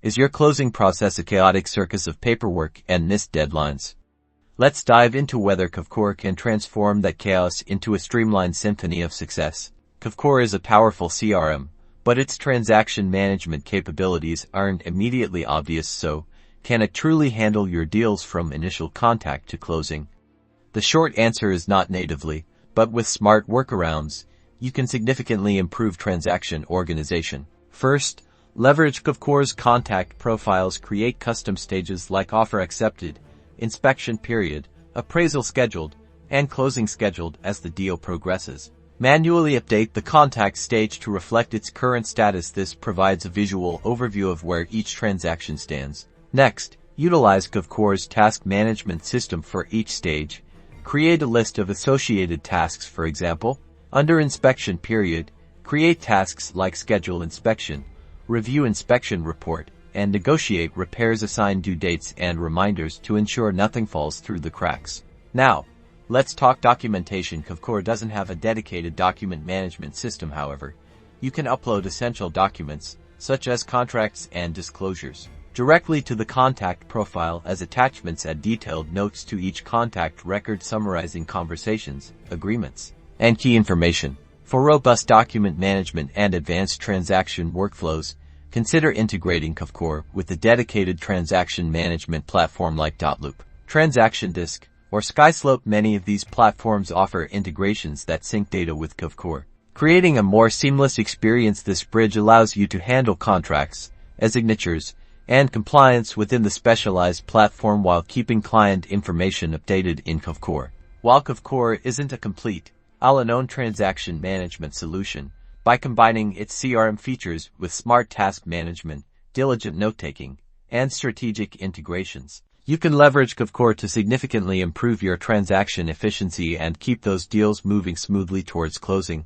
Is your closing process a chaotic circus of paperwork and missed deadlines? Let's dive into whether Kvcore can transform that chaos into a streamlined symphony of success. Kvcore is a powerful CRM, but its transaction management capabilities aren't immediately obvious, so can it truly handle your deals from initial contact to closing? The short answer is not natively, but with smart workarounds, you can significantly improve transaction organization. First, leverage Kvcore's contact profiles. Create custom stages like offer accepted, inspection period, appraisal scheduled, and closing scheduled as the deal progresses. Manually update the contact stage to reflect its current status. This provides a visual overview of where each transaction stands. Next, utilize Kvcore's task management system for each stage. Create a list of associated tasks. For example, under inspection period, create tasks like schedule inspection, review inspection report, and negotiate repairs. Assign due dates and reminders to ensure nothing falls through the cracks. Now, let's talk documentation. Kvcore doesn't have a dedicated document management system, however. You can upload essential documents, such as contracts and disclosures, directly to the contact profile as attachments. Add detailed notes to each contact record summarizing conversations, agreements, and key information. For robust document management and advanced transaction workflows, consider integrating Kvcore with a dedicated transaction management platform like Loop, Transaction Disk, or Skyslope. Many of these platforms offer integrations that sync data with Kvcore, creating a more seamless experience. This bridge allows you to handle contracts, signatures, and compliance within the specialized platform while keeping client information updated in Kvcore. While Kvcore isn't a complete, all-in-one transaction management solution, by combining its CRM features with smart task management, diligent note-taking, and strategic integrations, you can leverage Kvcore to significantly improve your transaction efficiency and keep those deals moving smoothly towards closing.